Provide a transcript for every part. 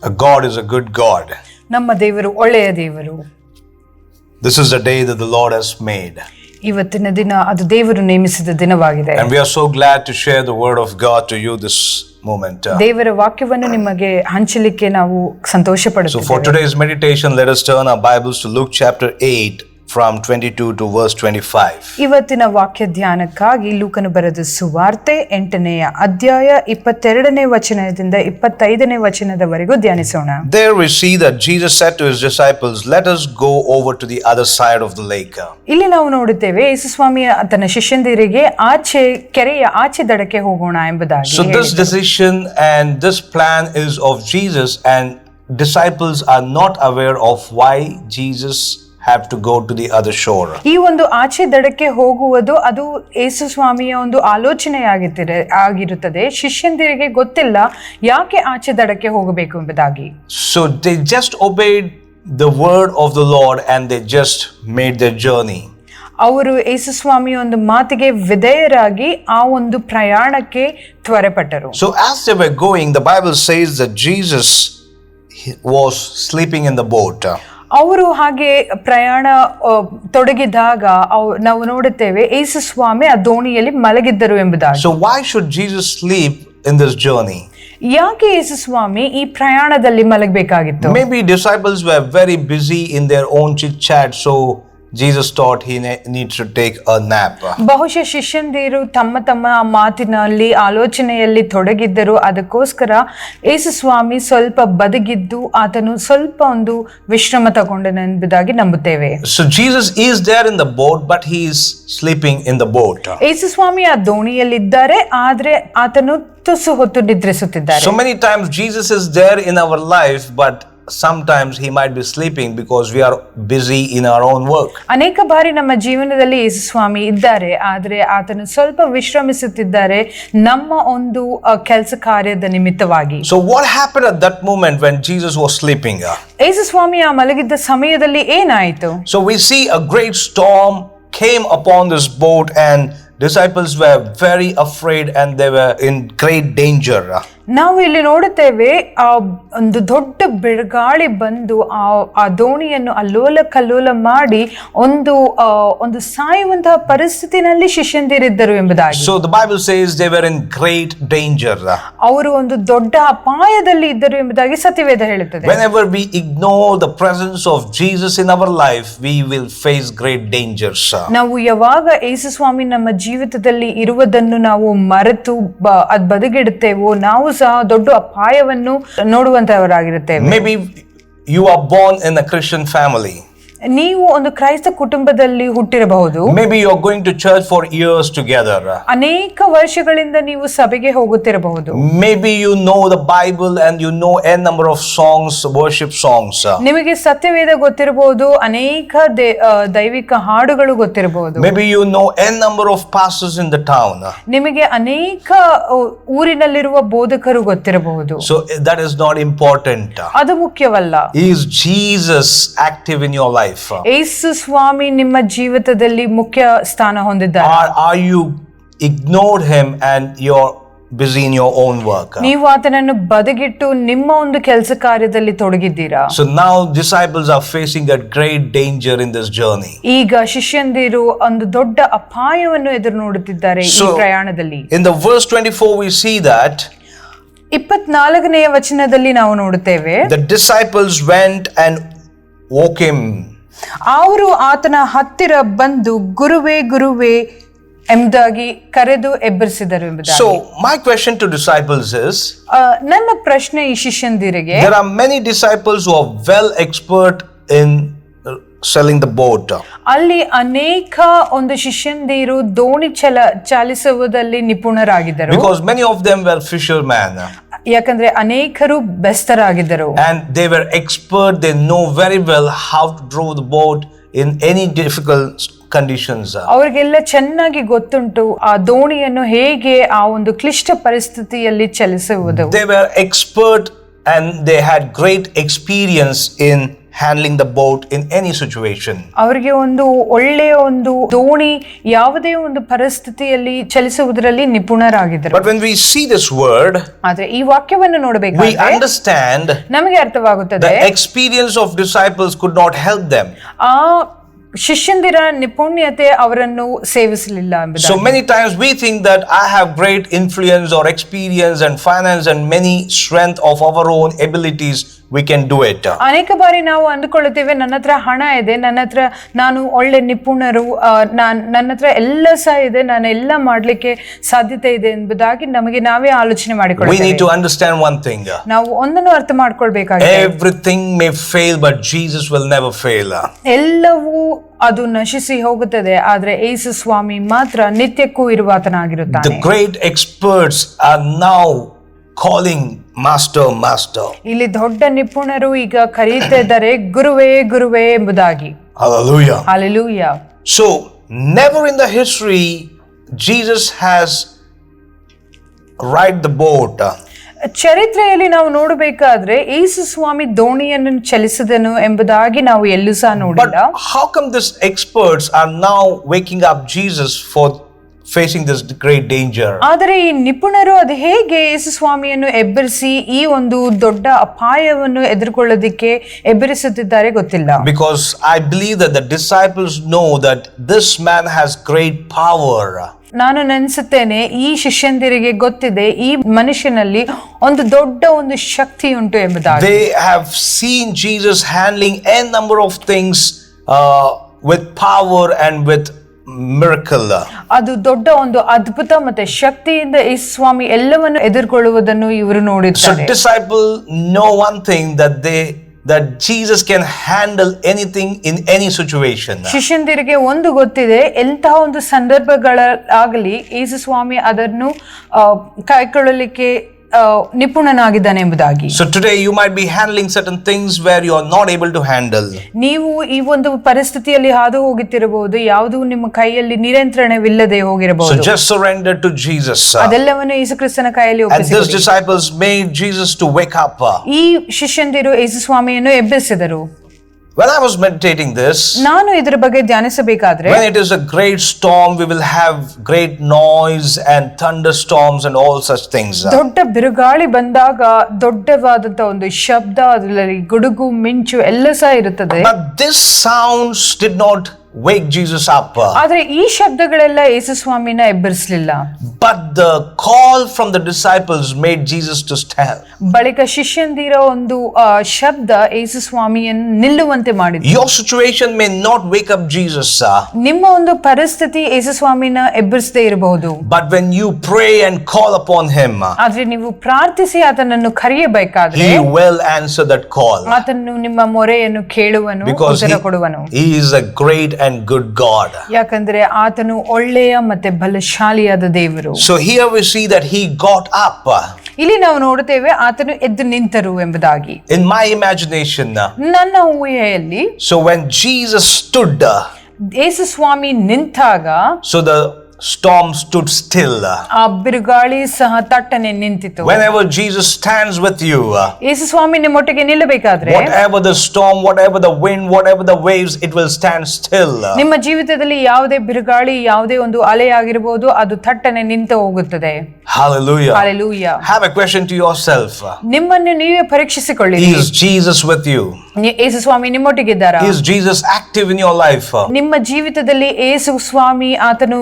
God is a good God. ನಮ್ಮ ದೇವರು ಒಳ್ಳೆಯ ದೇವರು. This is the day that the Lord has made. ಇವತ್ತಿನ ದಿನ ಅದು ದೇವರು ನೇಮಿಸಿದ ದಿನವಾಗಿದೆ. And we are so glad to share the word of God to you this moment. ದೇವರ ವಾಕ್ಯವನ್ನು ನಿಮಗೆ ಹಂಚಲಿಕ್ಕೆ ನಾವು ಸಂತೋಷ ಪಡುತ್ತೇವೆ. So for today's meditation, let us turn our Bibles to Luke chapter 8 from 22 to verse 25. ಇವತ್ತಿನ ವಾಕ್ಯ ಧ್ಯಾನಕ್ಕಾಗಿ ಲೂಕನು ಬರೆದ ಸುವಾರ್ತೆ 8ನೇ ಅಧ್ಯಾಯ 22ನೇ ವಚನದಿಂದ 25ನೇ ವಚನದವರೆಗೂ ಧ್ಯಾನಿಸೋಣ. There we see that Jesus said to his disciples, "Let us go over to the other side of the lake." ಇಲ್ಲಿ ನಾವು ನೋಡುತ್ತೇವೆ ಯೇಸು ಸ್ವಾಮಿ ತನ್ನ ಶಿಷ್ಯಂದಿರಿಗೆ ಕೆರೆಯ ಆಚೆ ದಡಕ್ಕೆ ಹೋಗೋಣ ಎಂಬುದಾಗಿ. So this decision and this plan is of Jesus, and disciples are not aware of why Jesus have to go to the other shore. ಈ ಒಂದು ಆಚೆ ದಡಕ್ಕೆ ಹೋಗುವುದು ಅದು ಯೇಸು ಸ್ವಾಮಿಯ ಒಂದು ಆಲೋಚನೆಯಾಗಿರುತ್ತದೆ. ಶಿಷ್ಯಂದಿರಿಗೆ ಗೊತ್ತಿಲ್ಲ ಯಾಕೆ ಆಚೆ ದಡಕ್ಕೆ ಹೋಗಬೇಕು ಎಂಬುದಾಗಿ. So they just obeyed the word of the Lord and they just made their journey. ಅವರು ಯೇಸು ಸ್ವಾಮಿಯ ಒಂದು ಮಾತಿಗೆ ವಿಧೇಯರಾಗಿ ಆ ಒಂದು ಪ್ರಯಾಣಕ್ಕೆ ತ್ವರೆಪಟ್ಟರು. So as they were going, the Bible says that Jesus was sleeping in the boat. ಅವರು ಹಾಗೆ ಪ್ರಯಾಣ ತೊಡಗಿದಾಗ ನಾವು ನೋಡುತ್ತೇವೆ ಯೇಸು ಸ್ವಾಮಿ ಆ ದೋಣಿಯಲ್ಲಿ ಮಲಗಿದ್ದರು ಎಂಬುದಾಗಿ. So why should Jesus sleep in this journey? ಯಾಕೆ ಯೇಸು ಸ್ವಾಮಿ ಈ ಪ್ರಯಾಣದಲ್ಲಿ ಮಲಗಬೇಕಾಗಿತ್ತು? Maybe disciples were very busy in their own chit chat, so Jesus thought he needs to take a nap. ಬಹುಶಃ ಶಿಷ್ಯಂದಿರು ತಮ್ಮ ಮಾತಿನಲ್ಲಿ ಆಲೋಚನೆಯಲ್ಲಿ ತೊಡಗಿದ್ದರು. ಅದಕ್ಕೋಸ್ಕರ ಯೇಸು ಸ್ವಾಮಿ ಸ್ವಲ್ಪ ಬದಗಿದ್ದು ಆತನು ಸ್ವಲ್ಪ ಒಂದು ವಿಶ್ರಮ ತಗೊಂಡನೆಂಬುದಾಗಿ ನಂಬುತ್ತೇವೆ. So Jesus is there in the boat, but he is sleeping in the boat. ಯೇಸು ಸ್ವಾಮಿ ಆ ದೋಣಿಯಲ್ಲಿದ್ದಾರೆ, ಆದ್ರೆ ಆತನು ತುಸು ಹೊತ್ತು ನಿದ್ರಿಸುತ್ತಿದ್ದಾರೆ. So many times Jesus is there in our life, but sometimes he might be sleeping because we are busy in our own work. ಅನೇಕ ಬಾರಿ ನಮ್ಮ ಜೀವನದಲ್ಲಿ ಯೇಸು ಸ್ವಾಮಿ ಇದ್ದಾರೆ, ಆದ್ರೆ ಆತನು ಸ್ವಲ್ಪ ವಿಶ್ರಮಿಸುತ್ತಿದ್ದಾರೆ ನಮ್ಮ ಒಂದು ಕೆಲಸ ಕಾರ್ಯದ ನಿಮಿತ್ತವಾಗಿ. So what happened at that moment when Jesus was sleeping? ಯೇಸು ಸ್ವಾಮಿ ಆ ಮಲಗಿದ್ದ ಸಮಯದಲ್ಲಿ ಏನಾಯಿತು? So we see a great storm came upon this boat and disciples were very afraid and they were in great danger. ನಾವು ಇಲ್ಲಿ ನೋಡುತ್ತೇವೆ ಒಂದು ದೊಡ್ಡ ಬಿರುಗಾಳಿ ಬಂದು ಆ ದೋಣಿಯನ್ನು ಅಲ್ಲೋಲ ಕಲ್ಲೋಲ ಮಾಡಿ ಒಂದು ಸಾಯುವಂತಹ ಪರಿಸ್ಥಿತಿನಲ್ಲಿ ಶಿಷ್ಯಂದಿರಿದ್ದರು ಎಂಬುದಾಗಿ. So the Bible says they were in great danger. ಅವರು ಒಂದು ದೊಡ್ಡ ಅಪಾಯದಲ್ಲಿ ಇದ್ದರು ಎಂಬುದಾಗಿ ಸತ್ಯವೇದ ಹೇಳುತ್ತದೆ. Whenever we ignore the presence of Jesus in our life, we will face great dangers. ನಾವು ಯಾವಾಗ ಯೇಸು ಸ್ವಾಮಿ ನಮ್ಮ ಜೀವಿತದಲ್ಲಿ ಇರುವುದನ್ನು ನಾವು ಮರೆತು ಅದ್ ಬದಿಗಿಡುತ್ತೇವೋ ನಾವು ಸಹ ದೊಡ್ಡ ಅಪಾಯವನ್ನು ನೋಡುವಂತವರಾಗಿರುತ್ತೇವೆ. Maybe you are born in a Christian family. ನೀವು ಒಂದು ಕ್ರೈಸ್ತ ಕುಟುಂಬದಲ್ಲಿ ಹುಟ್ಟಿರಬಹುದು. Maybe you are going to church for years together. ಅನೇಕ ವರ್ಷಗಳಿಂದ ನೀವು ಸಭೆಗೆ ಹೋಗುತ್ತಿರಬಹುದು. Maybe you know the Bible and you know a number of songs, worship songs. ನಿಮಗೆ ಸತ್ಯವೇದ ಗೊತ್ತಿರಬಹುದು, ಅನೇಕ ದೈವಿಕ ಹಾಡುಗಳು ಗೊತ್ತಿರಬಹುದು. Maybe you know a number of pastors in the town. ನಿಮಗೆ ಅನೇಕ ಊರಿನಲ್ಲಿರುವ ಬೋಧಕರು ಗೊತ್ತಿರಬಹುದು. So that is not important. ಅದು ಮುಖ್ಯವಲ್ಲ. Is Jesus active in your life? ಯೇಸು ಸ್ವಾಮಿ ನಿಮ್ಮ ಜೀವಿತದಲ್ಲಿ ಮುಖ್ಯ ಸ್ಥಾನ ಹೊಂದಿದ್ದಾರೆ. Are you ignored him and you're busy in your own work? ನೀವು ಆತನನ್ನು ಬದಿಗಿಟ್ಟು ನಿಮ್ಮ ಒಂದು ಕೆಲಸ ಕಾರ್ಯದಲ್ಲಿ ತೊಡಗಿದ್ದೀರಾ? So now disciples are facing a great danger in this journey. ಈಗ ಶಿಷ್ಯಂದಿರು ಒಂದು ದೊಡ್ಡ ಅಪಾಯವನ್ನು ಎದುರು ನೋಡುತ್ತಿದ್ದಾರೆ ಈ ಪ್ರಯಾಣದಲ್ಲಿ. In the verse 24 we see that 24ನೇ ವಚನದಲ್ಲಿ ನಾವು ನೋಡುತ್ತೇವೆ, the disciples went and woke him. ಅವರು ಆತನ ಹತ್ತಿರ ಬಂದು ಗುರುವೇ ಗುರುವೇ ಎಂಬುದಾಗಿ ಕರೆದು ಎಬ್ಬರಿಸಿದರು ಎಂಬುದಾಗಿ. So my question to disciples is, ನನ್ನ ಪ್ರಶ್ನೆ ಈ ಶಿಷ್ಯಂದಿರಿಗೆ, there are many disciples who are well expert in selling the boat. ಅಲ್ಲಿ ಅನೇಕ ಒಂದು ಶಿಷ್ಯಂದಿರು ದೋಣಿ ಚಾಲಿಸುವುದರಲ್ಲಿ ನಿಪುಣರಾಗಿದ್ದರು. Because many of them were fishermen. ಯಾಕಂದ್ರೆ ಅನೇಕರು ಬೆಸ್ತರಾಗಿದ್ದರು. And they were expert, they know very well how to draw the boat in any difficult conditions. ಅವರಿಗೆಲ್ಲ ಚೆನ್ನಾಗಿ ಗೊತ್ತುಂಟು ಆ ದೋಣಿಯನ್ನು ಹೇಗೆ ಆ ಒಂದು ಕ್ಲಿಷ್ಟ ಪರಿಸ್ಥಿತಿಯಲ್ಲಿ ಚಲಿಸುವುದು. They were expert and they had great experience in handling the boat in any situation. ಅವರಿಗೆ ಒಂದು ಒಳ್ಳೆಯ ಒಂದು ದೋಣಿ ಯಾವುದೇ ಒಂದು ಪರಿಸ್ಥಿತಿಯಲ್ಲಿ ಚಲಿಸುವುದರಲ್ಲಿ ನಿಪುಣರಾಗಿದ್ದರು. But when we see this word, ಆದ್ರೆ ಈ ವಾಕ್ಯವನ್ನು we ನೋಡಬೇಕಾದ್ರೆ understand ನಮಗೆ ಅರ್ಥವಾಗುತ್ತದೆ the experience of disciples could not help them. ಆ ಶಿಷ್ಯಂದಿರ ನಿಪುಣ್ಯತೆ ಅವರನ್ನು ಸೇವಿಸಲಿಲ್ಲ ಎಂಬುದಾಗಿ. So many times we think that I have great influence or experience and finance and many strength of our own abilities, we can do it. ಅನೇಕ ಬಾರಿ ನಾವು ಅಂದುಕೊಳ್ಳುತ್ತೇವೆ ನನ್ನ ಹತ್ರ ಹಣ ಇದೆ, ನನ್ನ ಹತ್ರ ನಾನು ಒಳ್ಳೆ ನಿಪುಣರು, ನನ್ನ ಹತ್ರ ಎಲ್ಲ ಸಹ ಇದೆ, ನಾನು ಎಲ್ಲ ಮಾಡ್ಲಿಕ್ಕೆ ಸಾಧ್ಯತೆ ಇದೆ ಎಂಬುದಾಗಿ ನಮಗೆ ನಾವೇ ಆಲೋಚನೆ We need ಮಾಡಿಕೊಳ್ಳುತ್ತೇವೆ. to understand one thing. ನಾವು ಒಂದನ್ನು ಅರ್ಥ ಮಾಡ್ಕೊಳ್ಬೇಕಾಗಿದೆ. Everything may fail, but Jesus will never fail. ಎಲ್ಲವೂ ಅದು ನಶಿಸಿ ಹೋಗುತ್ತದೆ, ಆದ್ರೆ ಯೇಸು ಸ್ವಾಮಿ ಮಾತ್ರ ನಿತ್ಯಕ್ಕೂ ಇರುವಾತನಾಗಿರುತ್ತಾನೆ. The great experts are now calling master, master. ಇಲ್ಲಿ ದೊಡ್ಡ ನಿಪುಣರು ಈಗ ಕರೆಯುತ್ತಾ ಇದ್ದಾರೆ ಗುರುವೇ ಗುರುವೇ ಎಂಬುದಾಗಿ. Hallelujah. Hallelujah. So never in the history Jesus has ride the boat. ಚರಿತ್ರೆಯಲ್ಲಿ ನಾವು ನೋಡಬೇಕಾದ್ರೆ ಯೇಸು ಸ್ವಾಮಿ ದೋಣಿಯನ್ನು ಚಲಿಸಿದನು ಎಂಬುದಾಗಿ ನಾವು ಎಲ್ಲೂ ಸಹ But ನೋಡಿಲ್ಲ. how come these experts are now waking up Jesus for facing this great danger? ಆದರೆ ಈ ನಿಪುಣರು ಅದು ಹೇಗೆ ಯೇಸು ಸ್ವಾಮಿಯನ್ನು ಎಬ್ಬರಿಸಿ ಈ ಒಂದು ದೊಡ್ಡ ಅಪಾಯವನ್ನು ಎದುರುಕೊಳ್ಳೋದಿಕ್ಕೆ ಎಬ್ಬರಿಸುತ್ತಿದ್ದಾರೆ ಗೊತ್ತಿಲ್ಲ. Because I believe that the disciples know that this man has great power. ನಾನು ನೆನೆಸುತ್ತೇನೆ ಈ ಶಿಷ್ಯಂದಿರಿಗೆ ಗೊತ್ತಿದೆ ಈ ಮನುಷ್ಯನಲ್ಲಿ ಒಂದು ದೊಡ್ಡ ಒಂದು ಶಕ್ತಿ ಉಂಟು ಎಂಬುದಾಗಿ. They have seen Jesus handling a number of things with power and with miracle. ಅದು ದೊಡ್ಡ ಒಂದು ಅದ್ಭುತ ಮತ್ತೆ ಶಕ್ತಿಯಿಂದ ಈ ಸ್ವಾಮಿ ಎಲ್ಲವನ್ನು ಎದುರ್ಕೊಳ್ಳುವುದನ್ನು ಇವರು So ನೋಡಿದ್ದಾರೆ. disciples know one thing, that Jesus can handle anything in any situation. ಶಿಷ್ಯಂದಿರಿಗೆ ಒಂದು ಗೊತ್ತಿದೆ, ಎಂತಹ ಒಂದು ಸಂದರ್ಭಗಳಾಗಲಿ ಯೇಸು ಸ್ವಾಮಿ ಅದನ್ನು ಕೈಗೊಳ್ಳಲಿಕ್ಕೆ ನಿಪುಣನಾಗಿದ್ದಾನೆ ಎಂಬುದಾಗಿ. So today you might be handling certain things where you are not able to handle. ನೀವು ಈ ಒಂದು ಪರಿಸ್ಥಿತಿಯಲ್ಲಿ ಹಾದು ಹೋಗುತ್ತಿರಬಹುದು, ಯಾವುದು ನಿಮ್ಮ ಕೈಯಲ್ಲಿ ನಿಯಂತ್ರಣವಿಲ್ಲದೆ So ಹೋಗಿರಬಹುದು. just surrender to Jesus. ಅದೆಲ್ಲವನ್ನು ಯೇಸು ಕ್ರಿಸ್ತನ ಕೈಯಲ್ಲಿ And these ಒಪ್ಪಿಸಿಕೊಡಿ. disciples made Jesus to wake up. ಈ ಶಿಷ್ಯಂದಿರು ಯೇಸು ಸ್ವಾಮಿಯನ್ನು ಎಬ್ಬಿಸಿದರು. When I was meditating this, ನಾನು ಇದರ ಬಗ್ಗೆ ಧ್ಯಾನಿಸಬೇಕಾದ್ರೆ when it is a great storm, we will have great noise and thunderstorms and all such things. ದೊಡ್ಡ ಬಿರುಗಾಳಿ ಬಂದಾಗ ದೊಡ್ಡವಾದಂತ ಒಂದು ಶಬ್ದ, ಅದರಲ್ಲಿ ಗುಡುಗು ಮಿಂಚು ಎಲ್ಲ ಸಹ ಇರುತ್ತದೆ. But this sounds did not wake Jesus up. ಆದ್ರೆ ಈ ಶಬ್ದಗಳೆಲ್ಲ ಯೇಸು ಸ್ವಾಮಿನ ಎಬ್ಬರಿಸಲಿಲ್ಲ. But the call from the disciples made Jesus to stand. ಬಳಿಕ ಶಿಷ್ಯಂದಿರ ಒಂದು ಶಬ್ದ ಯೇಸು ಸ್ವಾಮಿಯನ್ನು ನಿಲ್ಲುವಂತೆ ಮಾಡಿತು. Your situation may not wake up Jesus, ನಿಮ್ಮ ಒಂದು ಪರಿಸ್ಥಿತಿ ಯೇಸು ಸ್ವಾಮಿನ ಎಬ್ಬರಿಸದೇ ಇರಬಹುದು. but when you pray and call upon him, ಆದ್ರೆ ನೀವು ಪ್ರಾರ್ಥಿಸಿ ಆತನನ್ನು ಕರೆಯಬೇಕಾದ್ರೆ he will answer that call. ಆತನು ನಿಮ್ಮ ಮೊರೆಯನ್ನು ಕೇಳುವನು, Because ಉತ್ತರ ಕೊಡುವನು. he is a great and good God. ಯಾಕಂದ್ರೆ ಆತನು ಒಳ್ಳೆಯ ಮತ್ತೆ ಬಲಶಾಲಿಯಾದ ದೇವರು. So here we see that he got up. ಇಲ್ಲಿ ನಾವು ನೋಡುತ್ತೇವೆ ಆತನು ಎದ್ದು ನಿಂತರು ಎಂಬುದಾಗಿ. In my imagination, ನನ್ನ ಊಹೆಯಲ್ಲಿ so when Jesus stood, ಯೇಸು ಸ್ವಾಮಿ ನಿಂತಾಗ so the storm stood still. ಆ ಬಿರುಗಾಳಿ ಸಹ ತಟ್ಟನೆ ನಿಂತಿತು. Whenever Jesus stands with you, Yesu Swami ನಿಮ್ಮೊಟ್ಟಿಗೆ ನಿಲ್ಲಬೇಕಾದ್ರೆ whatever the storm, whatever the wind, whatever the waves, it will stand still. ನಿಮ್ಮ ಜೀವಿತದಲ್ಲಿ ಯಾವುದೇ ಬಿರುಗಾಳಿ, ಯಾವುದೇ ಒಂದು ಅಲೆ ಆಗಿರಬಹುದು, ಅದು ತಟ್ಟನೆ ನಿಂತು ಹೋಗುತ್ತದೆ. Hallelujah. Hallelujah. Have a question to yourself. ನಿಮ್ಮನ್ನು ನೀವೇ ಪರೀಕ್ಷಿಸಿಕೊಳ್ಳಿರಿ. Is Jesus with you? Yesu Swami ನಿಮ್ಮೊಟ್ಟಿಗಿದ್ದಾರಾ? Is Jesus active in your life? ನಿಮ್ಮ ಜೀವಿತದಲ್ಲಿ ಯೇಸು ಸ್ವಾಮಿ ಆತನು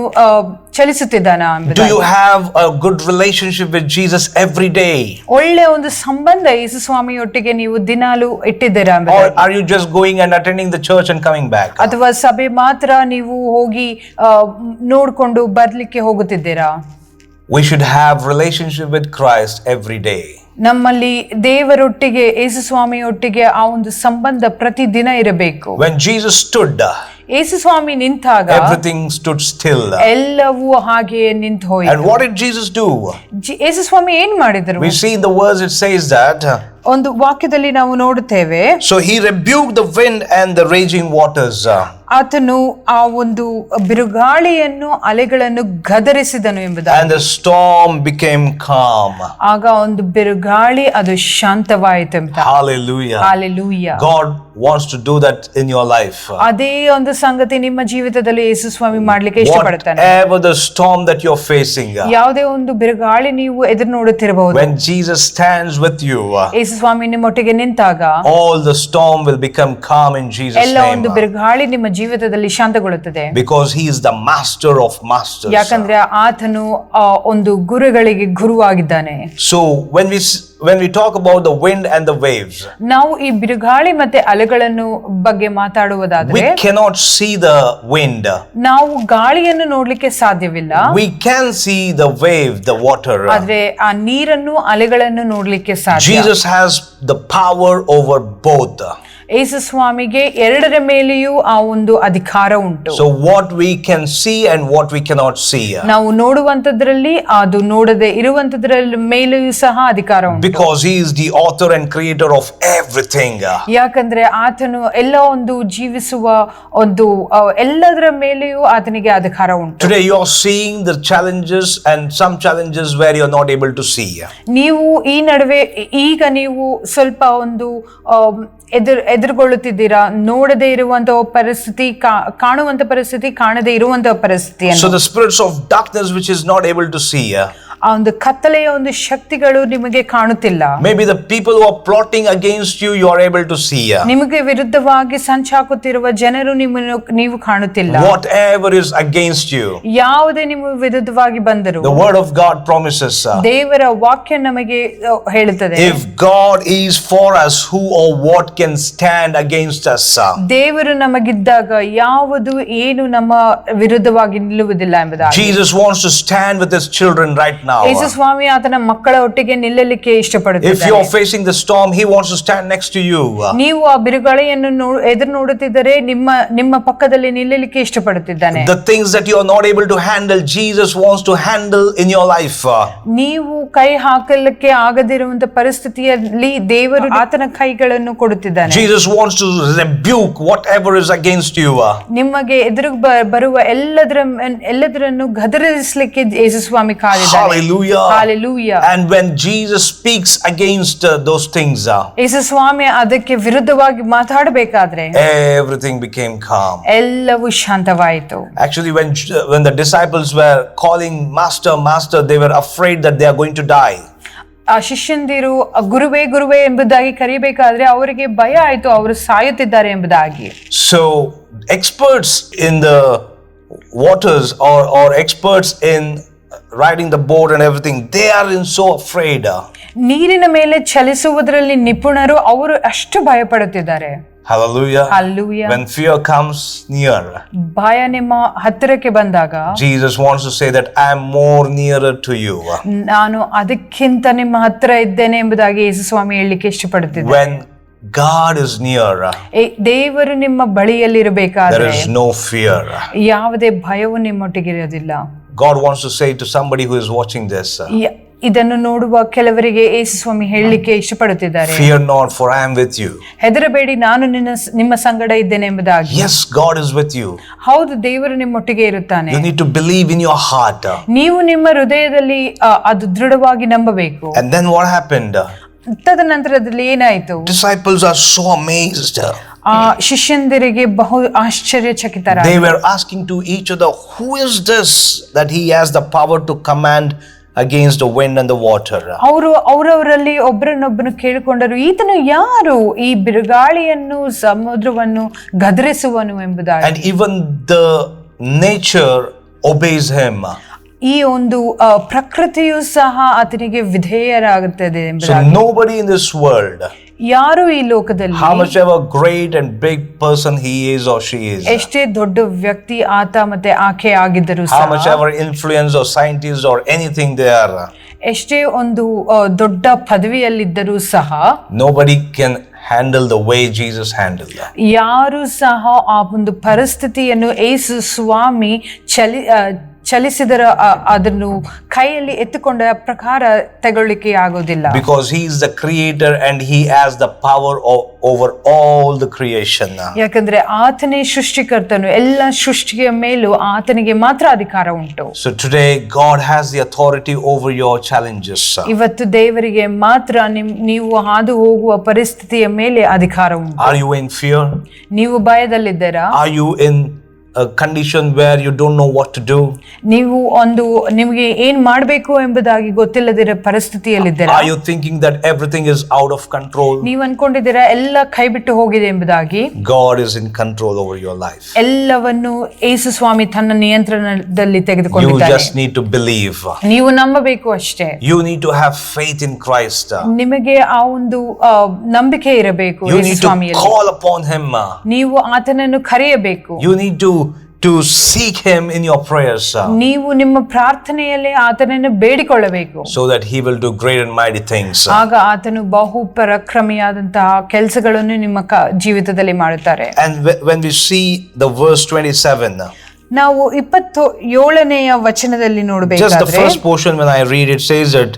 ಚಲಿಸುತ್ತಿದ್ದಾನಾ? Do you have a good relationship with Jesus every day? ಒಳ್ಳೆ ಒಂದು ಸಂಬಂಧ ಯೇಸು ಸ್ವಾಮಿಯೊಟ್ಟಿಗೆ ನೀವು ದಿನಾಲು ಇಟ್ಟಿದ್ದೀರಾ? Or are you just going and attending the church and coming back? ಅಥವಾ ಸಭೆ ಮಾತ್ರ ನೀವು ಹೋಗಿ ನೋಡ್ಕೊಂಡು ಬರ್ಲಿಕ್ಕೆ ಹೋಗುತ್ತಿದ್ದೀರಾ? We should have relationship with Christ every day. ನಮ್ಮಲ್ಲಿ ದೇವರೊಟ್ಟಿಗೆ ಯೇಸು ಸ್ವಾಮಿಯೊಟ್ಟಿಗೆ ಆ ಒಂದು ಸಂಬಂಧ ಪ್ರತಿದಿನ ಇರಬೇಕು. When Jesus stood, ಯೇಸು ಸ್ವಾಮಿ ನಿಂತಾಗ everything stood still. ಎಲ್ಲವೂ ಹಾಗೆಯೇ ನಿಂತು ಹೋಯಿತು. And what did Jesus do? ಯೇಸು ಸ್ವಾಮಿ ಏನ್ ಮಾಡಿದರು? We see in the verse it says that ಒಂದು ವಾಕ್ಯದಲ್ಲಿ ನಾವು ನೋಡುತ್ತೇವೆ. So he rebuked the wind and the raging waters. ಆತನು ಆ ಒಂದು ಬಿರುಗಾಳಿಯನ್ನು ಅಲೆಗಳನ್ನು ಗದರಿಸಿದನು ಎಂಬುದಾಗಿ. And the storm became calm. ಆಗ ಒಂದು ಬಿರುಗಾಳಿ ಅದು ಶಾಂತವಾಯಿತು ಎಂಬ. Hallelujah. Hallelujah. God wants to do that in your life. ಅದೇ ಒಂದು ಸಂಗತಿ ನಿಮ್ಮ ಜೀವಿತದಲ್ಲಿ ಯೇಸು ಸ್ವಾಮಿ ಮಾಡ್ಲಿಕ್ಕೆ ಇಷ್ಟಪಡುತ್ತಾನೆ. Whatever the storm that you're facing, ಯಾವುದೇ ಒಂದು ಬಿರುಗಾಳಿ ನೀವು ಎದುರು ನೋಡುತ್ತಿರಬಹುದು, when Jesus stands with you, ಯೇಸು ಸ್ವಾಮಿ ನಿಮ್ಮೊಟ್ಟಿಗೆ ನಿಂತಾಗ all the storm will become calm in Jesus' ಎಲ್ಲ name. ಒಂದು ಬಿರುಗಾಳಿ ನಿಮ್ಮ ಜೀವಿತದಲ್ಲಿ ಶಾಂತಗೊಳ್ಳುತ್ತದೆ. Because he is the master of masters. ಯಾಕಂದ್ರೆ ಆತನು ಒಂದು ಗುರುಗಳಿಗೆ ಗುರುವಾಗಿದ್ದಾನೆ. So when we talk about the wind and the waves, ನಾವು ಈ ಬಿರುಗಾಳಿ ಮತ್ತೆ ಅಲೆಗಳನ್ನು ಬಗ್ಗೆ ಮಾತಾಡುವುದಾದ್ರೆ, we cannot see the wind. ನಾವು ಗಾಳಿಯನ್ನು ನೋಡ್ಲಿಕ್ಕೆ ಸಾಧ್ಯವಿಲ್ಲ. We can see the wave, the water. ಆದ್ರೆ ಆ ನೀರನ್ನು ಅಲೆಗಳನ್ನು ನೋಡ್ಲಿಕ್ಕೆ ಸಾಧ್ಯ. Jesus has the power over both. ಯೇಸು ಸ್ವಾಮಿಗೆ ಎರಡರ ಮೇಲೆಯೂ ಆ ಒಂದು ಅಧಿಕಾರ ಉಂಟು. So what we can see and what we cannot see. ನಾವು ನೋಡುವಂತದ್ರಲ್ಲಿ ಅದು ನೋಡದೆ ಇರುವಂತದ್ರಲ್ಲಿ ಮೇಲೆಯೂ ಸಹ ಅಧಿಕಾರ ಉಂಟು. Because he is the author and creator of everything. ಯಾಕಂದ್ರೆ ಆತನು ಎಲ್ಲ ಒಂದು ಜೀವಿಸುವ ಒಂದು ಎಲ್ಲದರ ಮೇಲೆಯೂ ಆತನಿಗೆ ಅಧಿಕಾರ ಉಂಟು. Today you are seeing the challenges and some challenges where you are not able to see. ನೀವು ಈ ನಡುವೆ ಈಗ ನೀವು ಸ್ವಲ್ಪ ಒಂದು ಎದುರುಗೊಳ್ಳುತ್ತಿದ್ದೀರಾ, ನೋಡದೇ ಇರುವಂತಹ ಪರಿಸ್ಥಿತಿ, ಕಾಣುವಂತ ಪರಿಸ್ಥಿತಿ, ಕಾಣದೇ ಇರುವಂತಹ ಪರಿಸ್ಥಿತಿ. So the spirits of darkness which is not able to see. ಆ ಒಂದು ಕತ್ತಲೆಯ ಒಂದು ಶಕ್ತಿಗಳು ನಿಮಗೆ ಕಾಣುತ್ತಿಲ್ಲ. Maybe the people who are plotting against you, you are able to see. ನಿಮಗೆ ವಿರುದ್ಧವಾಗಿ ಸಂಚಾಕುತ್ತಿರುವ ಜನರು ನಿಮ್ಮನ್ನು ನೀವು ಕಾಣುತ್ತಿಲ್ಲ. Whatever is against you, ಯಾವುದೇ ನಿಮ್ಮ ವಿರುದ್ಧವಾಗಿ ಬಂದರು, the word of God promises. ದೇವರ ವಾಕ್ಯ ನಮಗೆ ಹೇಳುತ್ತದೆ, If God is for us, who or what can stand against us? ದೇವರು ನಮಗಿದ್ದಾಗ ಯಾವುದು ಏನು ನಮ್ಮ ವಿರುದ್ಧವಾಗಿ ನಿಲ್ಲುವುದಿಲ್ಲ ಎಂಬುದಾಗಿ. Jesus wants to stand with his children right now. ಯೇಸು ಸ್ವಾಮಿ ಆತನ ಮಕ್ಕಳ ಒಟ್ಟಿಗೆ ನಿಲ್ಲಲಿಕ್ಕೆ ಇಷ್ಟಪಡುತ್ತಿದ್ದಾನೆ. If you are facing the storm, he wants to stand next to you. ನೀವು ಆ ಬಿರುಗಾಳಿಯನ್ನು ಎದುರು ನೋಡುತ್ತಿದ್ದರೆ ನಿಮ್ಮ ಪಕ್ಕದಲ್ಲಿ ನಿಲ್ಲಲಿಕ್ಕೆ ಇಷ್ಟಪಡುತ್ತಿದ್ದಾನೆ. The things that you are not able to handle, Jesus wants to handle in your life. ನೀವು ಕೈ ಹಾಕಲಿಕ್ಕೆ ಆಗದಿರುವಂತ ಪರಿಸ್ಥಿತಿಯಲ್ಲಿ ದೇವರು ಆತನ ಕೈಗಳನ್ನು ಕೊಡುತ್ತಿದ್ದಾನೆ. Jesus wants to rebuke whatever is against you. ನಿಮಗೆ ಎದುರು ಬರುವ ಎಲ್ಲದರನ್ನು ಗದರಿಸಲಿಕ್ಕೆ ಯೇಸು ಸ್ವಾಮಿ ಕಾದಿದ್ದಾನೆ. Hallelujah. Hallelujah. And when Jesus speaks against those things, ಯೇಸು ಸ್ವಾಮಿ ಅದಕ್ಕೆ ವಿರುದ್ಧವಾಗಿ ಮಾತಾಡಬೇಕಾದ್ರೆ everything became calm. ಎಲ್ಲವೂ ಶಾಂತವಾಯಿತು. Actually, when the disciples were calling Master, Master, they were afraid that they are going to die. ಆ ಶಿಷ್ಯಂದಿರು ಗುರುವೇ ಗುರುವೇ ಎಂಬುದಾಗಿ ಕರೀಬೇಕಾದ್ರೆ ಅವರಿಗೆ ಭಯ ಆಯ್ತು, ಅವರು ಸಾಯುತ್ತಿದ್ದಾರೆ ಎಂಬುದಾಗಿ. So experts in the waters or experts in riding the boat and everything, they are so afraid. ನೀರಿನ ಮೇಲೆ ಚಲಿಸುವುದರಲ್ಲಿ ನಿಪುಣರು, ಅವರು ಅಷ್ಟು ಭಯ ಪಡುತ್ತಿದ್ದಾರೆ. Hallelujah. Hallelujah. When fear comes near, ಭಯ ನಿಮ್ಮ ಹತ್ತಿರಕ್ಕೆ ಬಂದಾಗ Jesus wants to say that I am more nearer to you. ನಾನು ಅದಕ್ಕಿಂತ ನಿಮ್ಮ ಹತ್ತಿರ ಇದ್ದೇನೆ ಎಂಬುದಾಗಿ ಯೇಸು ಸ್ವಾಮಿ ಹೇಳಲಿಕ್ಕೆ ಇಷ್ಟಪಡುತ್ತಿದ್ದಾರೆ. When God is near, ದೇವರು ನಿಮ್ಮ ಬಳಿಯಲ್ಲಿರಬೇಕಾದ್ರೆ there is no fear. ಯಾವುದೇ ಭಯವು ನಿಮ್ಮೊಟ್ಟಿಗೆ ಇರೋದಿಲ್ಲ. God wants to say to somebody who is watching this, ಇದನ್ನು ನೋಡುವ ಕೆಲವರಿಗೆ ಯೇಸು ಸ್ವಾಮಿ ಹೇಳಲಿಕ್ಕೆ ಇಷ್ಟಪಡುತ್ತಿದ್ದಾರೆ, fear not, for I am with you. ಹೆದರಬೇಡಿ, ನಾನು ನಿಮ್ಮ ಸಂಗಡ ಇದ್ದೇನೆ ಎಂಬುದಾಗಿ. Yes, God is with you. ಹೌದು, ದೇವರು ನಿಮ್ಮೊಟ್ಟಿಗೆ ಇರುತ್ತಾನೆ. You need to believe in your heart. ನೀವು ನಿಮ್ಮ ಹೃದಯದಲ್ಲಿ ಅದು ದೃಢವಾಗಿ ನಂಬಬೇಕು. And then what happened? ತದನಂತರದಲ್ಲಿ ಏನಾಯಿತು? Disciples are so amazed. ಆ ಶಿಷ್ಯಂದಿರಿಗೆ ಬಹು ಆಶ್ಚರ್ಯಚಕಿತರಾದರು. They were asking to each other, who is this that he has the power to command against the wind and the water? ಅವರವರಲ್ಲಿ ಒಬ್ಬರನ್ನೊಬ್ಬನು ಕೇಳಿಕೊಂಡರು, ಈತನು ಯಾರು ಈ ಬಿರುಗಾಳಿಯನ್ನು ಸಮುದ್ರವನ್ನು ಗದರಿಸುವನು ಎಂಬುದಾಗಿ. And even the nature obeys him. ಈ ಒಂದು ಪ್ರಕೃತಿಯು ಸಹ ಆತನಿಗೆ ವಿಧೇಯರಾಗುತ್ತದೆ So nobody in this world, ಯಾರು ಈ ಲೋಕದಲ್ಲಿ, how much ever great and big person he is or she is, ಎಷ್ಟೇ ದೊಡ್ಡ ವ್ಯಕ್ತಿ ಆತ ಮತ್ತೆ ಆಕೆ ಆಗಿದ್ದರು how ಸಹ, much ever influence or scientist or anything they are, ಎಷ್ಟೇ ಒಂದು ದೊಡ್ಡ ಪದವಿಯಲ್ಲಿದ್ದರೂ ಸಹ, nobody can handle the way Jesus handled. ಯಾರು ಸಹ ಆ ಒಂದು ಪರಿಸ್ಥಿತಿಯನ್ನು ಯೇಸು ಸ್ವಾಮಿ ಚಲಿಸಿದರ ಅದನ್ನು ಕೈಯಲ್ಲಿ ಎತ್ತುಕೊಂಡ ಪ್ರಕಾರ ತಗೊಳ್ಳಿಕ್ಕೆ ಆಗೋದಿಲ್ಲ. Because he is the creator and he has the power over all the creation. ಯಾಕಂದ್ರೆ ಆತನೇ ಸೃಷ್ಟಿಕರ್ತನು, ಎಲ್ಲ ಸೃಷ್ಟಿಯ ಮೇಲೂ ಆತನಿಗೆ ಮಾತ್ರ ಅಧಿಕಾರ ಉಂಟು. So today God has the authority over your challenges. ಇವತ್ತು ದೇವರಿಗೆ ಮಾತ್ರ ನೀವು ಹಾದು ಹೋಗುವ ಪರಿಸ್ಥಿತಿಯ ಮೇಲೆ ಅಧಿಕಾರ ಉಂಟು. Are you in fear? ನೀವು ಭಯದಲ್ಲಿದ್ದೀರಾ? Are you in a condition where you don't know what to do? ನೀವು ನಿಮಗೆ ಏನ್ ಮಾಡಬೇಕು ಎಂಬುದಾಗಿ ಗೊತ್ತಿಲ್ಲದಿರೋ ಪರಿಸ್ಥಿತಿಯಲ್ಲಿದ್ದೀರಾ? Are you thinking that everything is out of control? ನೀವು ಅನ್ಕೊಂಡಿದ್ದೀರಾ ಎಲ್ಲ ಕೈ ಬಿಟ್ಟು ಹೋಗಿದೆ ಎಂಬುದಾಗಿ? God is in control over your life. ಎಲ್ಲವನ್ನು ಯೇಸು ಸ್ವಾಮಿ ತನ್ನ ನಿಯಂತ್ರಣದಲ್ಲಿ You ತೆಗೆದುಕೊಂಡಿದ್ದಾರೆ. just need to believe. ನೀವು ನಂಬಬೇಕು ಅಷ್ಟೇ. You need to have faith in Christ. ನಿಮಗೆ ಆ ಒಂದು ನಂಬಿಕೆ ಇರಬೇಕು You Yesu need to ಸ್ವಾಮಿಯಲ್ಲಿ. call upon him. ನೀವು ಆತನನ್ನು ಕರೆಯಬೇಕು. You need to seek him in your prayers. ನೀವು ನಿಮ್ಮ ಪ್ರಾರ್ಥನೆಯಲ್ಲಿ ಆತನನ್ನು ಬೇಡಿಕೊಳ್ಳಬೇಕು. So that he will do great and mighty things. ಆಗ ಆತನು ಬಹು ಪರಾಕ್ರಮಿಯಾದಂತಹ ಕೆಲಸಗಳನ್ನು ನಿಮ್ಮ ಜೀವಿತದಲ್ಲಿ ಮಾಡುತ್ತಾರೆ. And when we see the verse 27, ನಾವು 27ನೇ ವಚನದಲ್ಲಿ just the ನೋಡಬೇಕಾದ್ರೆ first portion when I read it says that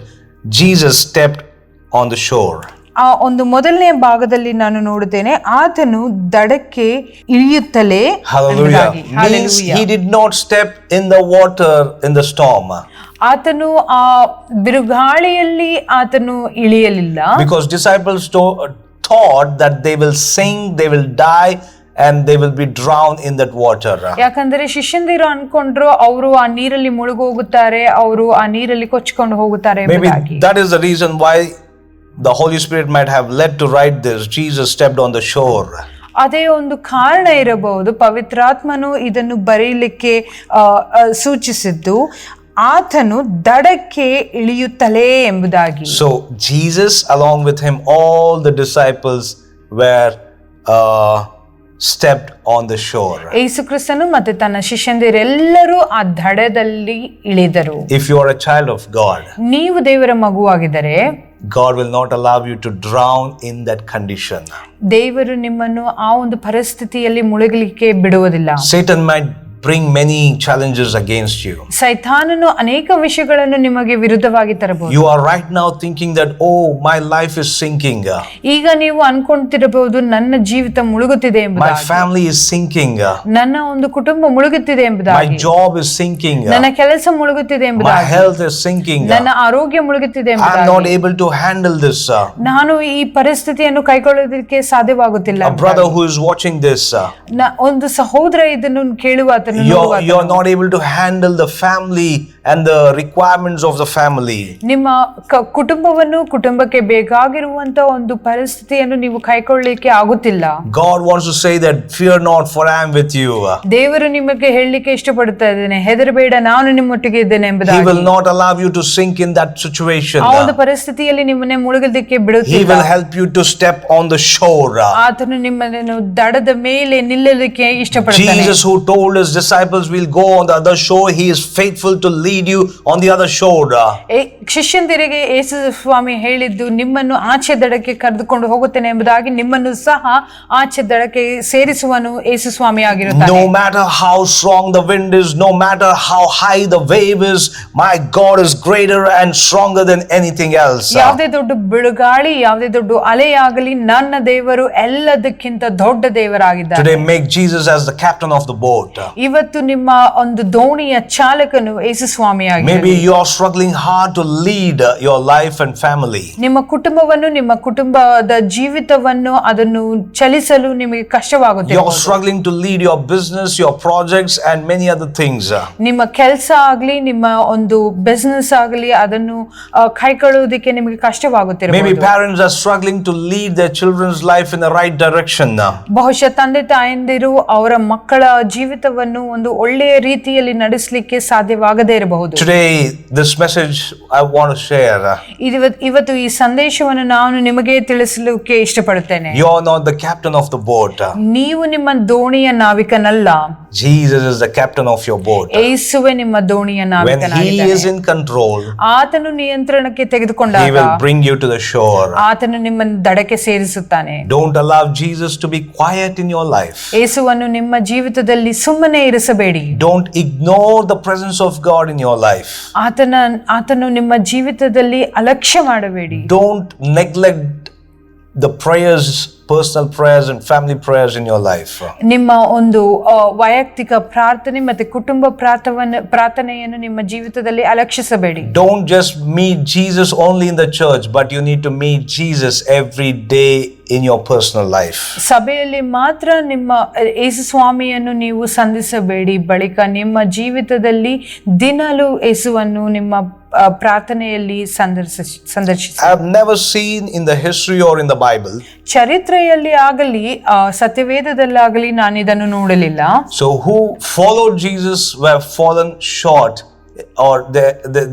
Jesus stepped on the shore. ಆ ಒಂದು ಮೊದಲನೇ ಭಾಗದಲ್ಲಿ ನಾನು ನೋಡುತ್ತೇನೆ, ಆತನು ದಡಕ್ಕೆ ಇಳಿಯುತ್ತಲೇ Hallelujah. ಎಂಬುದಾಗಿ. Means Hallelujah. he did not step in the water in the storm. ಆತನು ಆ ಬಿರುಗಾಳಿಯಲ್ಲಿ ಆತನು ಇಳಿಯಲಿಲ್ಲ. Because disciples thought that they will sink, they will die, and they will be drowned in that water. ಯಾಕಂದ್ರೆ ಶಿಷ್ಯಂದಿರು ಅನ್ಕೊಂಡ್ರು ಅವರು ಆ ನೀರಲ್ಲಿ ಮುಳುಗೋಗುತ್ತಾರೆ, ಅವರು ಆ ನೀರಲ್ಲಿ ಕೊಚ್ಚಿಕೊಂಡು ಹೋಗುತ್ತಾರೆ Maybe ಎಂಬುದಾಗಿ. that is the reason why the Holy Spirit might have led to write this. Jesus stepped on the shore. ಅದೇ ಒಂದು ಕಾರಣ ಇರಬಹುದು, ಪವಿತ್ರಾತ್ಮನು ಇದನ್ನು ಬರೆಯಲಿಕ್ಕೆ ಸೂಚಿಸಿದ್ದು ಆತನು ದಡಕ್ಕೆ ಇಳಿಯುತ್ತಲೇ ಎಂಬುದಾಗಿ. So Jesus, along with him, all the disciples were stepped on the shore. ಯೇಸು ಕ್ರಿಸ್ತನು ಮತ್ತೆ ತನ್ನ ಶಿಷ್ಯಂದಿರೆಲ್ಲರೂ ಆ ದಡದಲ್ಲಿ ಇಳಿದರು. If you are a child of God, ನೀವು ದೇವರ ಮಗುವಾಗಿದ್ದರೆ God will not allow you to drown in that condition. ದೇವರು ನಿಮ್ಮನ್ನು ಆ ಒಂದು ಪರಿಸ್ಥಿತಿಯಲ್ಲಿ ಮುಳುಗಲಿಕ್ಕೆ ಬಿಡುವುದಿಲ್ಲ. Satan might bring many challenges against you. ಸೈತಾನನು ಅನೇಕ ವಿಷಯಗಳನ್ನು ನಿಮಗೆ ವಿರುದ್ಧವಾಗಿ ತರಬಹುದು. You are right now thinking that, oh, my life is sinking. ಈಗ ನೀವು ಅನ್ಕೊಂತಿರಬಹುದು, ನನ್ನ ಜೀವಿತ ಮುಳುಗುತ್ತಿದೆ My ಎಂಬುದಾಗಿ, family is sinking. ನನ್ನ ಒಂದು ಕುಟುಂಬ ಮುಳುಗುತ್ತಿದೆ My ಎಂಬುದಾಗಿ, job is sinking. ನನ್ನ ಕೆಲಸ ಮುಳುಗುತ್ತಿದೆ My ಎಂಬುದಾಗಿ, health is sinking. ನನ್ನ ಆರೋಗ್ಯ ಮುಳುಗುತ್ತಿದೆ I am not ಎಂಬುದಾಗಿ, able to handle this. ನಾನು ಈ ಪರಿಸ್ಥಿತಿಯನ್ನು ಕೈಗೊಳ್ಳೋದಕ್ಕೆ ಸಾಧ್ಯವಾಗುತ್ತಿಲ್ಲ. A brother who is watching this, ಒಂದು ಸಹೋದರ ಇದನ್ನು ಕೇಳುವಾತನು you're not able to handle the family and the requirements of the family. ನಿಮ್ಮ ಕುಟುಂಬವನ್ನು, ಕುಟುಂಬಕ್ಕೆ ಬೇಕಾಗಿರುವಂತ ಒಂದು ಪರಿಸ್ಥಿತಿಯನ್ನು ನೀವು ಕೈಗೊಳ್ಳಲಿಕ್ಕೆ ಆಗುತ್ತಿಲ್ಲ. God wants to say that, fear not, for I am with you. ದೇವರು ನಿಮಗೆ ಹೇಳಲಿಕ್ಕೆ ಇಷ್ಟಪಡುತ್ತಾ ಇದ್ದೇನೆ, ಹೆದರಬೇಡ, ನಾನು ನಿಮ್ಮೊಟ್ಟಿಗೆ ಇದ್ದೇನೆ He ಎಂಬುದಾಗಿ. will not allow you to sink in that situation. ಆ ಒಂದು ಪರಿಸ್ಥಿತಿಯಲ್ಲಿ ನಿಮ್ಮನ್ನೇ ಮುಳುಗಲಿಕ್ಕೆ He ಬಿಡುತ್ತಿಲ್ಲ. will help you to step on the shore. ಆತನು ನಿಮ್ಮನ್ನು ದಡದ ಮೇಲೆ ನಿಲ್ಲಲಿಕ್ಕೆ ಇಷ್ಟಪಡುತ್ತಾನೆ. Jesus, who told his disciples, we'll go on the other shore, he is faithful to lead you on the other shore. ಶಿಷ್ಯಂದಿರಿಗೆ ಯೇಸು ಸ್ವಾಮಿ ಹೇಳಿದ್ದು, ನಿಮ್ಮನ್ನು ಆಚೆ ದಡಕ್ಕೆ ಕರೆದುಕೊಂಡು ಹೋಗುತ್ತೇನೆ ಎಂಬುದಾಗಿ, ನಿಮ್ಮನ್ನು ಸಹ ಆಚೆ ದಡಕ್ಕೆ ಸೇರಿಸುವನು ಯೇಸು ಸ್ವಾಮಿ ಆಗಿರುತ್ತಾನೆ. No matter how strong the wind is, no matter how high the wave is, my God is greater and stronger than anything else. ಯಾವುದೇ ದೊಡ್ಡ ಬಿಡುಗಾಳಿ, ಯಾವುದೇ ದೊಡ್ಡ ಅಲೆಯಾಗಲಿ, ನನ್ನ ದೇವರು ಎಲ್ಲದಕ್ಕಿಂತ ದೊಡ್ಡ ದೇವರಾಗಿದ್ದಾನೆ. Today make Jesus as the captain of the boat. ಇವತ್ತು ನಿಮ್ಮ ಒಂದು ದೋಣಿಯ ಚಾಲಕನು ಯೇಸು ಸ್ವಾಮಿ ಆಗಿದೆ. Maybe you are struggling hard to lead your life and family. ನಿಮ್ಮ ಕುಟುಂಬವನ್ನು, ನಿಮ್ಮ ಕುಟುಂಬದ ಜೀವಿತವನ್ನು ಅದನ್ನು ಚಲಿಸಲು ನಿಮಗೆ You are ಕಷ್ಟವಾಗುತ್ತಿದೆ. struggling to lead your business, your projects and many other things. ನಿಮ್ಮ ಕೆಲಸ ಆಗಲಿ, ನಿಮ್ಮ ಒಂದು ಬಿಸ್ನೆಸ್ ಆಗಲಿ, ಅದನ್ನು ಕೈಗೊಳ್ಳುವುದಕ್ಕೆ ನಿಮಗೆ Maybe ಕಷ್ಟವಾಗುತ್ತಿರಬಹುದು. parents are struggling to lead their children's life in the right direction. ಬಹುಶಃ ತಂದೆ ತಾಯಂದಿರು ಅವರ ಮಕ್ಕಳ ಜೀವಿತವನ್ನು ಒಂದು ಒಳ್ಳೆಯ ರೀತಿಯಲ್ಲಿ ನಡೆಸಲಿಕ್ಕೆ ಸಾಧ್ಯವಾಗದೇ ಇರಬಹುದು. ಇರಬಹುದು. Today, this message I want to share. ಇವತ್ತು ಈ ಸಂದೇಶವನ್ನು ನಾನು ನಿಮಗೆ ತಿಳಿಸಲಿಕ್ಕೆ ಇಷ್ಟಪಡುತ್ತೇನೆ. You are not the captain of the boat. ನೀವು ನಿಮ್ಮ ದೋಣಿಯ ನಾವಿಕನಲ್ಲ. Jesus is the captain of your boat. ಯೇಸುವೇ ನಿಮ್ಮ ದೋಣಿಯ When ನಾವಿಕನಾಗಿದ್ದಾನೆ. He is in control, ಆತನು ನಿಯಂತ್ರಣಕ್ಕೆ He ತೆಗೆದುಕೊಂಡಾಗ will bring you to the shore. ಆತನು ನಿಮ್ಮನ್ನು ದಡಕ್ಕೆ ಸೇರಿಸುತ್ತಾನೆ. Don't allow Jesus to be quiet in your life. ಯೇಸುವನ್ನು ನಿಮ್ಮ ಜೀವಿತದಲ್ಲಿ ಸುಮ್ಮನೆ ಇರಿಸಬೇಡಿ. Don't ignore the presence of God in your life. ಆತನು ನಿಮ್ಮ ಜೀವಿತದಲ್ಲಿ ಅಲಕ್ಷ್ಯ ಮಾಡಬೇಡಿ. Don't neglect the prayers, personal prayers and family prayers in your life. ನಿಮ್ಮ ಒಂದು ವೈಯಕ್ತಿಕ ಪ್ರಾರ್ಥನೆ ಮತ್ತೆ ಕುಟುಂಬ ಪ್ರಾರ್ಥನೆಯನ್ನು ನಿಮ್ಮ ಜೀವಿತದಲ್ಲಿ ಅಲಕ್ಷಿಸಬೇಡಿ. Don't just meet Jesus only in the church, but you need to meet Jesus every day in your personal life. ಸಭೆಯಲ್ಲಿ ಮಾತ್ರ ನಿಮ್ಮ ಯೇಸು ಸ್ವಾಮಿಯನ್ನು ನೀವು ಸಂಧಿಸಬೇಡಿ. ಬಳಿಕ ನಿಮ್ಮ ಜೀವಿತದಲ್ಲಿ ದಿನಲೂ ಯೇಸುವನ್ನು ನಿಮ್ಮ ಪ್ರಾರ್ಥನೆಯಲ್ಲಿ ಸಂದರ್ಶಿಸಿ. I have never seen in the history or in the Bible. ಚರಿತ್ರೆಯಲ್ಲಿ ಆಗಲಿ ಸತ್ಯವೇದದಲ್ಲಾಗಲಿ ನಾನು ಇದನ್ನು ನೋಡಲಿಲ್ಲ. So who followed Jesus were fallen short, or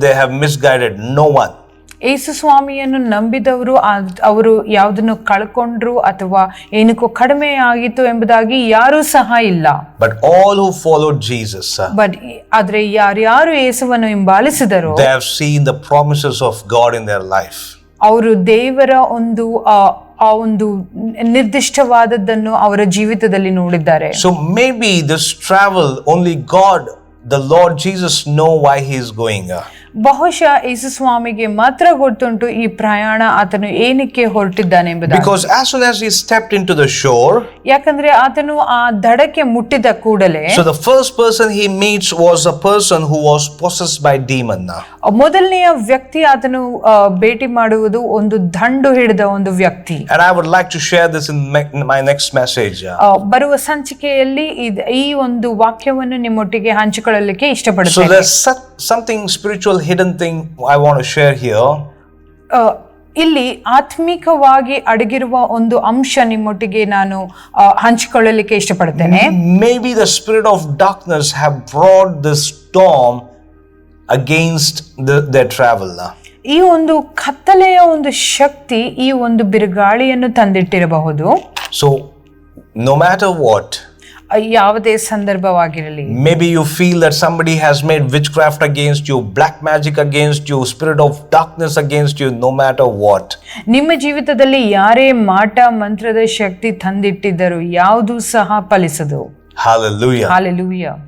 they have misguided? No one. ಯೇಸು ಸ್ವಾಮಿಯನ್ನು ನಂಬಿದವರು ಅವರು ಯಾವುದನ್ನು ಕಳ್ಕೊಂಡ್ರು ಅಥವಾ ಏನಕ್ಕೋ ಕಡಿಮೆ ಆಗಿತ್ತು ಎಂಬುದಾಗಿ ಯಾರೂ ಸಹ ಇಲ್ಲ. But all who followed Jesus, ಆದ್ರೆ ಯಾರ್ಯಾರು ಯೇಸುವನ್ನು ಹಿಂಬಾಲಿಸಿದರೋ they have seen the promises of God in their life. ಅವರು ದೇವರ ಒಂದು ಒಂದು ನಿರ್ದಿಷ್ಟವಾದದ್ದನ್ನು ಅವರ ಜೀವಿತದಲ್ಲಿ ನೋಡಿದ್ದಾರೆ. So maybe this travel, only God, the Lord Jesus, know why He is going. ಬಹುಶಃ ಯೇಸು ಸ್ವಾಮಿಗೆ ಮಾತ್ರ ಗೊತ್ತುಂಟು ಈ ಪ್ರಯಾಣ ಆತನು ಏನಕ್ಕೆ ಹೊರಟಿದ್ದಾನೆ ಎಂಬುದಾಗಿ. Because as soon as He stepped into the shore, ಯಾಕಂದ್ರೆ ಆತನು ಆ ದಡಕ್ಕೆ ಮುಟ್ಟಿದ ಕೂಡಲೇ, so the first person He meets was a person who was possessed by demon. ಮೊದಲನೆಯ ವ್ಯಕ್ತಿ ಆತನು ಭೇಟಿ ಮಾಡುವುದು ಒಂದು ದಂಡು ಹಿಡಿದ ಒಂದು ವ್ಯಕ್ತಿ. And I would like to share this in my next message. ಬರುವ ಸಂಚಿಕೆಯಲ್ಲಿ ಈ ಒಂದು ವಾಕ್ಯವನ್ನು ನಿಮ್ಮೊಟ್ಟಿಗೆ ಹಂಚಿಕೊಳ್ಳಲಿಕ್ಕೆ ಇಷ್ಟಪಡುತ್ತೇನೆ. So there's something spiritual hidden thing I want to share here. ಇಲ್ಲಿ ಆತ್ಮಿಕವಾಗಿ ಅಡಗಿರುವ ಒಂದು ಅಂಶ ನಿಮ್ಮೊಟ್ಟಿಗೆ ನಾನು ಹಂಚಿಕೊಳ್ಳಲಿಕ್ಕೆ ಇಷ್ಟಪಡುತ್ತೇನೆ. Maybe the spirit of darkness have brought this storm against their travel. ಈ ಒಂದು ಕತ್ತಲೆಯ ಒಂದು ಶಕ್ತಿ ಈ ಒಂದು ಬಿರುಗಾಳಿಯನ್ನು ತಂದಿಟ್ಟಿರಬಹುದು. So no matter what, ಯಾವುದೇ ಸಂದರ್ಭವಾಗಿರಲಿ, maybe you feel that somebody has made witchcraft against you, black magic against you, spirit of darkness against you. No matter what, ನಿಮ್ಮ ಜೀವಿತದಲ್ಲಿ ಯಾರೇ ಮಾಟ ಮಂತ್ರದ ಶಕ್ತಿ ತಂದಿಟ್ಟಿದ್ದರು ಯಾವುದು ಸಹ ಫಲಿಸದು. Hallelujah. Hallelujah.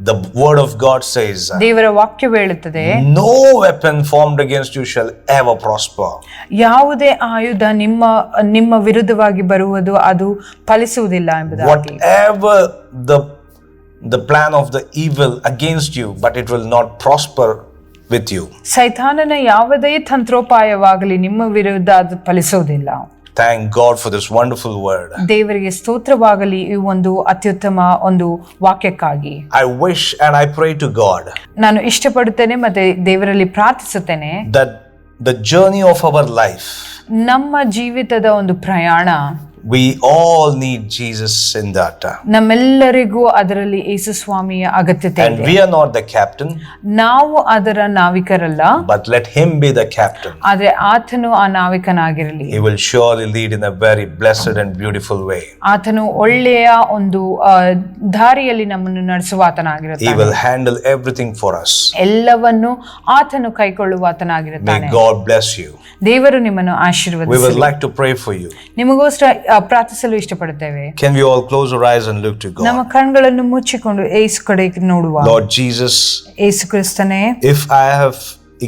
The word of God says, ದೇವರ ವಾಕ್ಯವು ಹೇಳುತ್ತದೆ, no weapon formed against you shall ever prosper. ಯಾವುದೇ ಆಯುಧ ನಿಮ್ಮ ವಿರುದ್ಧವಾಗಿ ಬರುವುದು ಅದು ಫಲಿಸುವುದಿಲ್ಲ ಎಂಬುದಾಗಿ. Whatever the plan of the evil against you, but it will not prosper with you. ಸೈತಾನನ ಯಾವುದೇ ತಂತ್ರೋಪಾಯವಾಗಲಿ ನಿಮ್ಮ ವಿರುದ್ಧ ಅದು ಫಲಿಸುವುದಿಲ್ಲ. Thank God for this wonderful word. ದೇವರಿಗೆ ಸ್ತೋತ್ರವಾಗಲಿ ಈ ಒಂದು ಅತ್ಯುತ್ತಮ ಒಂದು ವಾಕ್ಯಕ್ಕಾಗಿ. I wish and I pray to God ನಾನು ಇಷ್ಟಪಡುತ್ತೇನೆ ಮತ್ತೆ ದೇವರಲ್ಲಿ ಪ್ರಾರ್ಥಿಸುತ್ತೇನೆ that the journey of our life, ನಮ್ಮ ಜೀವಿತದ ಒಂದು ಪ್ರಯಾಣ, we all need Jesus in that. ನಮ್ಮೆಲ್ಲರಿಗೂ ಅದರಲ್ಲಿ ಯೇಸು ಸ್ವಾಮಿಯ ಅಗತ್ಯತೆ And ಇದೆ. we are not the captain, ನಾವು ಅದರ ನಾವಿಕರಲ್ಲ, but let Him be the captain. ಆದ್ರೆ ಆತನು ಆ ನಾವಿಕನಾಗಿರಲಿ. He will surely lead in a very blessed and beautiful way. ಆತನು ಒಳ್ಳೆಯ ಒಂದು ದಾರಿಯಲ್ಲಿ ನಮ್ಮನ್ನು ನಡೆಸುವ He ಆತನಾಗಿರುತ್ತಾನೆ. will handle everything for us. ಎಲ್ಲವನ್ನು ಆತನು ಕೈಕೊಳ್ಳುವ May ಆತನಾಗಿರುತ್ತಾನೆ. God bless you. ದೇವರು ನಿಮ್ಮನ್ನು We would ಆಶೀರ್ವದಿಸಲಿ. like to pray for you. ನಿಮಗೋಸ್ಕರ ಪ್ರಾರ್ಥಿಸಲು ಇಷ್ಟಪಡುತ್ತೇವೆ. Can we all close our eyes and look to ನಮ್ಮ God? ಕಣ್ಗಳನ್ನು ಮುಚ್ಚಿಕೊಂಡು ಯೇಸು ಕಡೆಗೆ ನೋಡುವ. Lord Jesus, ಯೇಸು ಕ್ರಿಸ್ತನೇ, if I have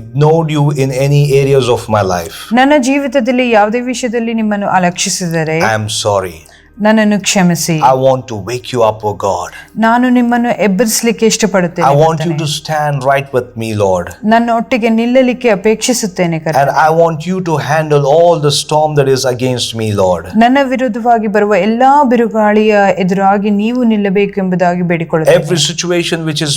ignored you in any areas of my life, ನನ್ನ ಜೀವಿತದಲ್ಲಿ ಯಾವುದೇ ವಿಷಯದಲ್ಲಿ ನಿಮ್ಮನ್ನು ಅಲಕ್ಷಿಸಿದರೆ I am sorry. ನನ್ನನ್ನು ಕ್ಷಮಿಸಿ. I want to wake you up, oh God. ನಾನು ನಿಮ್ಮನ್ನು ಎಬ್ಬರಿಸಲಿಕ್ಕೆ ಇಷ್ಟಪಡುತ್ತೇನೆ. I want you to stand right with me, Lord. ನನ್ನ ಒಟ್ಟಿಗೆ ನಿಲ್ಲಲಿಕ್ಕೆ ಅಪೇಕ್ಷಿಸುತ್ತೇನೆ ಕರ್ತನೇ. And I want you to handle all the storm that is against me, Lord. ನನ್ನ ವಿರುದ್ಧವಾಗಿ ಬರುವ ಎಲ್ಲಾ ಬಿರುಗಾಳಿಯ ಎದುರಾಗಿ ನೀವು ನಿಲ್ಲಬೇಕು ಎಂಬುದಾಗಿ ಬೇಡಿಕೊಳ್ಳುತ್ತೇನೆ. Every situation which is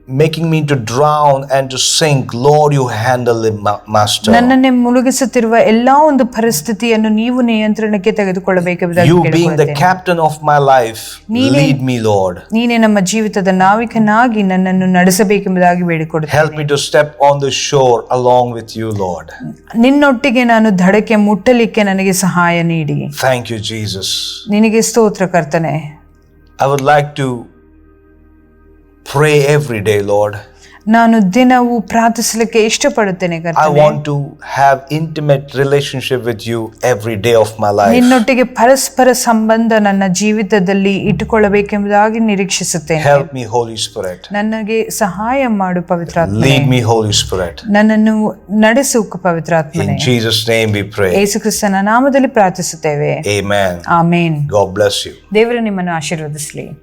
making me to drown and to sink, Lord, you handle it, Master. ನನ್ನನ್ನೇ ಮುಳುಗಿಸುತ್ತಿರುವ ಎಲ್ಲಾ ಒಂದು ಪರಿಸ್ಥಿತಿಯನ್ನು ನೀವು ನಿಯಂತ್ರಣಕ್ಕೆ ತೆಗೆದುಕೊಳ್ಳಬೇಕೆಂಬುದಾಗಿ You being the ಕೇಳಿಕೊಳ್ಳುತ್ತೇನೆ. captain of my life, lead me, Lord. ನೀನೇ ನಮ್ಮ ಜೀವಿತದ ನಾವಿಕನಾಗಿ ನನ್ನನ್ನು ನಡೆಸಬೇಕೆಂಬುದಾಗಿ ಬೇಡಿಕೊಡುತ್ತೇನೆ. Help me to step on the shore along with you, Lord. ನಿನ್ನೊಟ್ಟಿಗೆ ನಾನು ದಡಕ್ಕೆ ಮುಟ್ಟಲಿಕ್ಕೆ ನನಗೆ ಸಹಾಯ ನೀಡಿ. Thank you, Jesus. ನಿನಗೆ ಸ್ತೋತ್ರ ಕರ್ತನೆ. I would like to pray every day, Lord. ನಾನು ದಿನವೂ ಪ್ರಾರ್ಥಿಸಲಿಕ್ಕೆ ಇಷ್ಟಪಡುತ್ತೇನೆ I ಕರ್ತನೆ. want to have intimate relationship with you every day of my life. ನಿನ್ನೊಟ್ಟಿಗೆ ಪರಸ್ಪರ ಸಂಬಂಧ ನನ್ನ ಜೀವಿತದಲ್ಲಿ ಇಟ್ಟುಕೊಳ್ಳಬೇಕೆಂಬುದಾಗಿ ನಿರೀಕ್ಷಿಸುತ್ತೇನೆ. Help me, Holy Spirit. ನನಗೆ ಸಹಾಯ ಮಾಡು ಪವಿತ್ರಾತ್ಮನೇ. Lead me, Holy Spirit. ನನ್ನನ್ನು ನಡೆಸು ಪವಿತ್ರಾತ್ಮನೇ. In Jesus' name we pray. ಯೇಸು ಕ್ರಿಸ್ತನ ನಾಮದಲ್ಲಿ ಪ್ರಾರ್ಥಿಸುತ್ತೇವೆ. Amen. Amen. God bless you. ದೇವರು ನಿಮ್ಮನ್ನು ಆಶೀರ್ವದಿಸಲಿ.